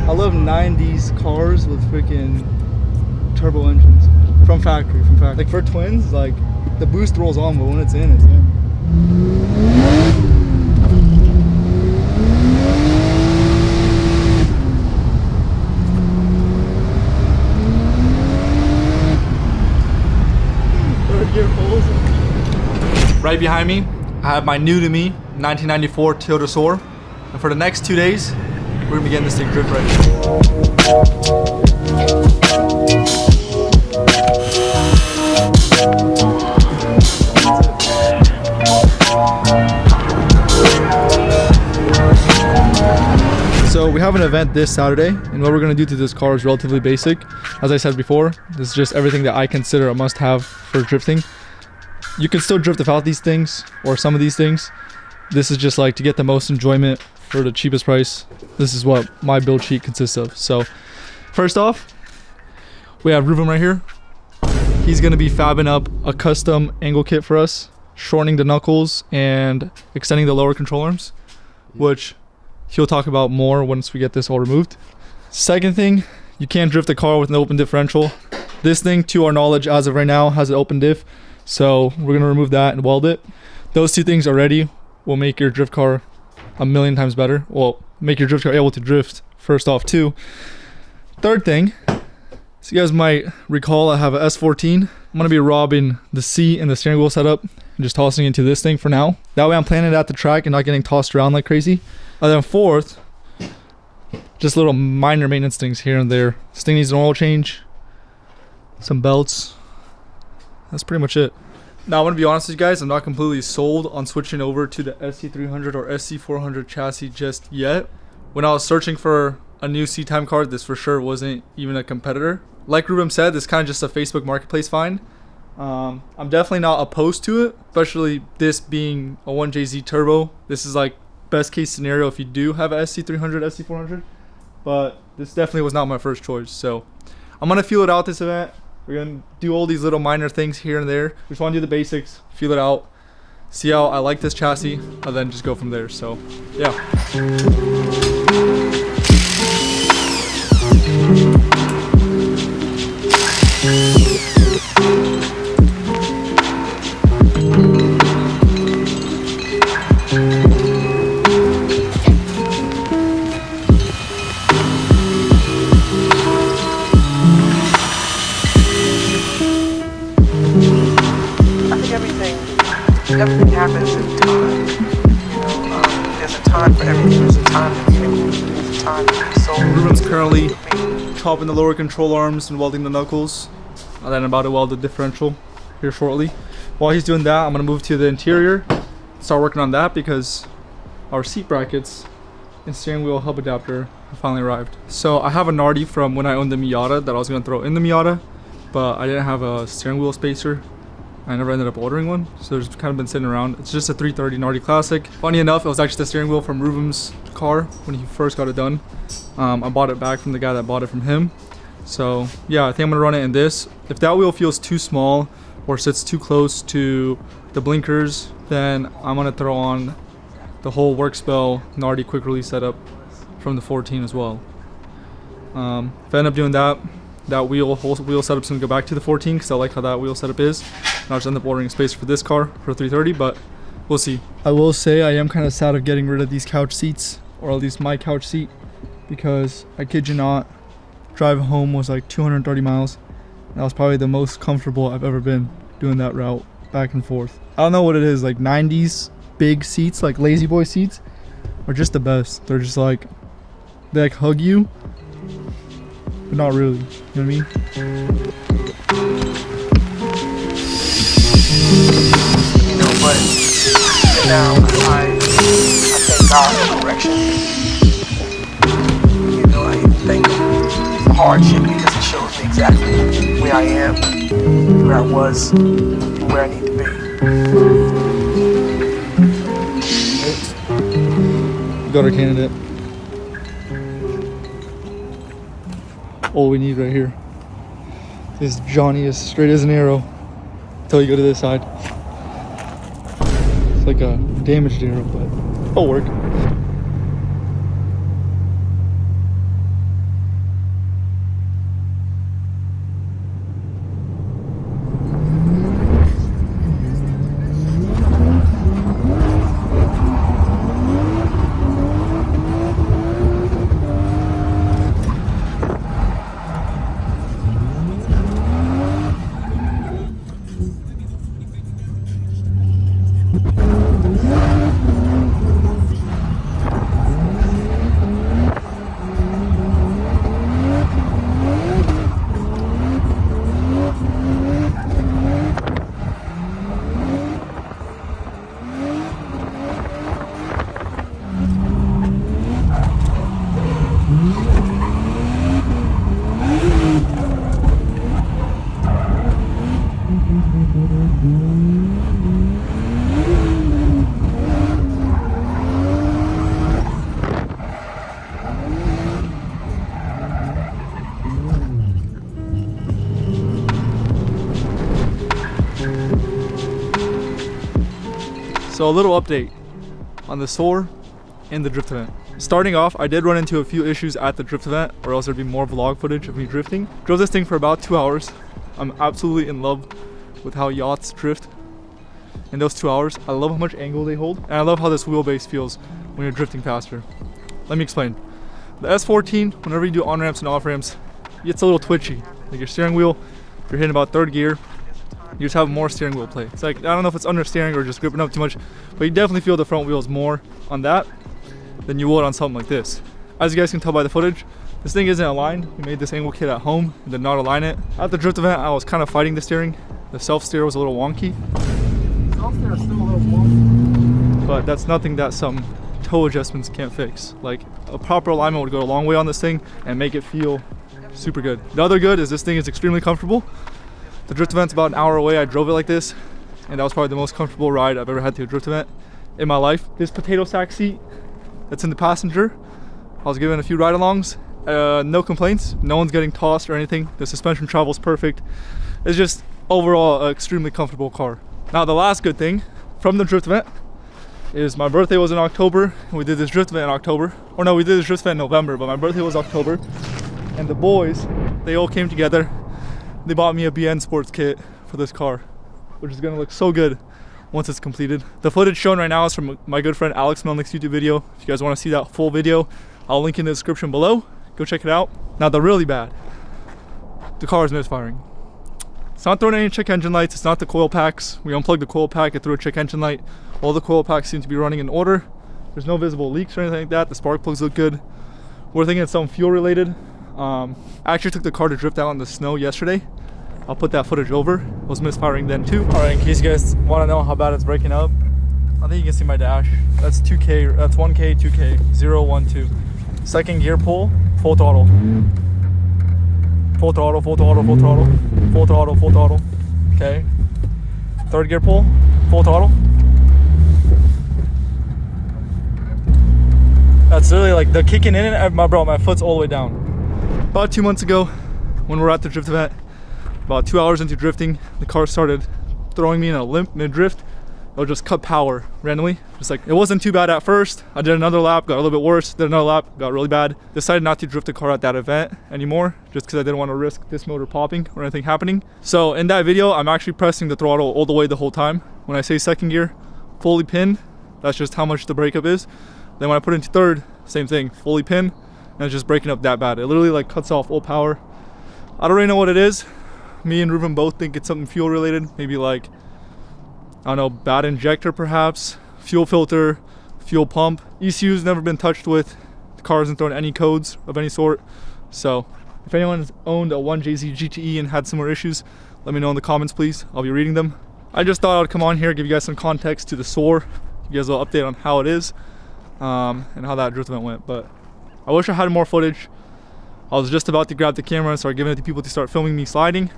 I love 90s cars with freaking turbo engines from factory. Like for twins, like the boost rolls on, but when it's in, it's in. Right behind me, I have my new to me 1994 Toyota Soarer, and for the next 2 days, we're gonna be getting this thing drift ready. So we have an event this Saturday, and what we're gonna do to this car is relatively basic. As I said before, this is just everything that I consider a must-have for drifting. You can still drift without these things, or some of these things. This is just like to get the most enjoyment for the cheapest price. This is what my build sheet consists of. So first off, we have Ruben right here. He's gonna be fabbing up a custom angle kit for us, shortening the knuckles and extending the lower control arms, which he'll talk about more once we get this all removed. Second thing, you can't drift a car with an open differential. This thing, to our knowledge, as of right now, has an open diff. So we're gonna remove that and weld it. Those two things already will make your drift car a million times better. Well, make your drift car able to drift first off too. Third thing, so you guys might recall I have a S14. I'm gonna be robbing the seat and the steering wheel setup and just tossing it into this thing for now. That way I'm planning it at the track and not getting tossed around like crazy. And then fourth, just little minor maintenance things here and there. This thing needs an oil change, some belts. That's pretty much it. Now, I want to be honest with you guys, I'm not completely sold on switching over to the SC300 or SC400 chassis just yet. When I was searching for a new C-Time car, this for sure wasn't even a competitor. Like Ruben said, this is kind of just a Facebook marketplace find. I'm definitely not opposed to it, especially this being a 1JZ turbo. This is like best case scenario if you do have a SC300, SC400. But this definitely was not my first choice. So I'm going to feel it out this event. We're going to do all these little minor things here and there. We just want to do the basics, feel it out, see how I like this chassis, and then just go from there. So, yeah. Everything happens in time. You know, there's a time for everything. There's a time for everything. There's a time for soul. Ruben's currently chopping the lower control arms and welding the knuckles. And then I'm about to weld the differential here shortly. While he's doing that, I'm going to move to the interior, start working on that because our seat brackets and steering wheel hub adapter have finally arrived. So I have a Nardi from when I owned the Miata that I was going to throw in the Miata, but I didn't have a steering wheel spacer. I never ended up ordering one, so it's kind of been sitting around. It's just a 330 Nardi Classic. Funny enough, it was actually the steering wheel from Ruben's car when he first got it done. I bought it back from the guy that bought it from him. So yeah, I think I'm gonna run it in this. If that wheel feels too small or sits too close to the blinkers, then I'm gonna throw on the whole Workspell Nardi quick release setup from the 14 as well. If I end up doing that, that whole wheel setup's gonna go back to the 14 because I like how that wheel setup is. And I'll just end up ordering a spacer for this car for 330, but we'll see. I will say I am kind of sad of getting rid of these couch seats, or at least my couch seat, because I kid you not, drive home was like 230 miles. That was probably the most comfortable I've ever been doing that route back and forth. I don't know what it is, like 90s big seats, like lazy boy seats, are just the best. They're just like, they like hug you, but not really, you know what I mean? You know, but now I thank God for correction. You know, I even thank Him for hardship because it shows me exactly where I am, where I was, and where I need to be. Got our candidate. All we need right here is Johnny as straight as an arrow until you go to this side. It's like a damaged arrow, but it'll work. So a little update on the Soarer and the drift event. Starting off, I did run into a few issues at the drift event, or else there'd be more vlog footage of me drifting. Drove this thing for about 2 hours. I'm absolutely in love with how yachts drift in those 2 hours. I love how much angle they hold, and I love how this wheelbase feels when you're drifting faster. Let me explain. The S14, whenever you do on-ramps and off-ramps, it's a little twitchy. Like your steering wheel, if you're hitting about 3rd gear, you just have more steering wheel play. It's like, I don't know if it's understeering or just gripping up too much, but you definitely feel the front wheels more on that than you would on something like this. As you guys can tell by the footage, this thing isn't aligned. We made this angle kit at home and did not align it. At the drift event, I was kind of fighting the steering. The self-steer was a little wonky. Self-steer is still a little wonky. But that's nothing that some toe adjustments can't fix. Like, a proper alignment would go a long way on this thing and make it feel super good. The other good is this thing is extremely comfortable. The drift event's about an hour away. I drove it like this, and that was probably the most comfortable ride I've ever had to a drift event in my life. This potato sack seat that's in the passenger, I was given a few ride-alongs. No complaints. No one's getting tossed or anything. The suspension travels perfect. It's just overall an extremely comfortable car. Now the last good thing from the drift event is my birthday was in October, and we did this drift event in October. Or no, we did this drift event in November, but my birthday was October. And the boys, they all came together. They bought me a BN Sports kit for this car, which is gonna look so good once it's completed. The footage shown right now is from my good friend Alex Melnick's YouTube video. If you guys wanna see that full video, I'll link in the description below. Go check it out. Now the really bad, the car is misfiring. It's not throwing any check engine lights, it's not the coil packs. We unplugged the coil pack, it threw a check engine light. All the coil packs seem to be running in order. There's no visible leaks or anything like that. The spark plugs look good. We're thinking it's something fuel related. I actually took the car to drift out in the snow yesterday. I'll put that footage over. It was misfiring then too. All right, in case you guys want to know how bad it's breaking up, I think you can see my dash. That's 2K, that's 1K, 2K, 0, 1, 2. Second gear pull, full throttle. Full throttle, full throttle, full throttle, full throttle, full throttle. Okay. Third gear pull, full throttle. That's literally like the kicking in and my foot's all the way down. About 2 months ago, when we were at the drift event, about 2 hours into drifting, the car started throwing me in a limp mid-drift. It would just cut power randomly. Just like, it wasn't too bad at first. I did another lap, got a little bit worse. Did another lap, got really bad. Decided not to drift the car at that event anymore, just because I didn't want to risk this motor popping or anything happening. So in that video, I'm actually pressing the throttle all the way the whole time. When I say second gear, fully pinned, that's just how much the breakup is. Then when I put it into third, same thing, fully pinned, and it's just breaking up that bad. It literally like cuts off all power. I don't really know what it is. Me and Ruben both think it's something fuel related. Maybe like, I don't know, bad injector perhaps, fuel filter, fuel pump. ECU's never been touched with. The car hasn't thrown any codes of any sort. So if anyone's owned a 1JZ GTE and had similar issues, let me know in the comments, please. I'll be reading them. I just thought I'd come on here, give you guys some context to the Soarer, give you guys a little update on how it is, and how that drift event went. But I wish I had more footage. I was just about to grab the camera and start giving it to people to start filming me sliding,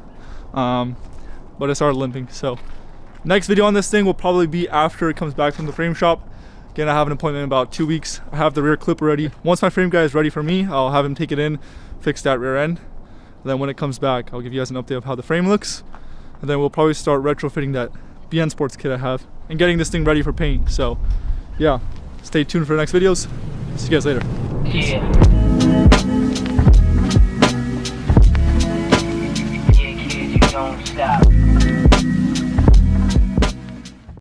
but I started limping. So next video on this thing will probably be after it comes back from the frame shop. Again, I have an appointment in about 2 weeks. I have the rear clip ready. Once my frame guy is ready for me, I'll have him take it in, fix that rear end. And then when it comes back, I'll give you guys an update of how the frame looks. And then we'll probably start retrofitting that BN Sports kit I have and getting this thing ready for paint. So yeah, stay tuned for the next videos. See you guys later. Peace. Yeah, kid, you don't stop.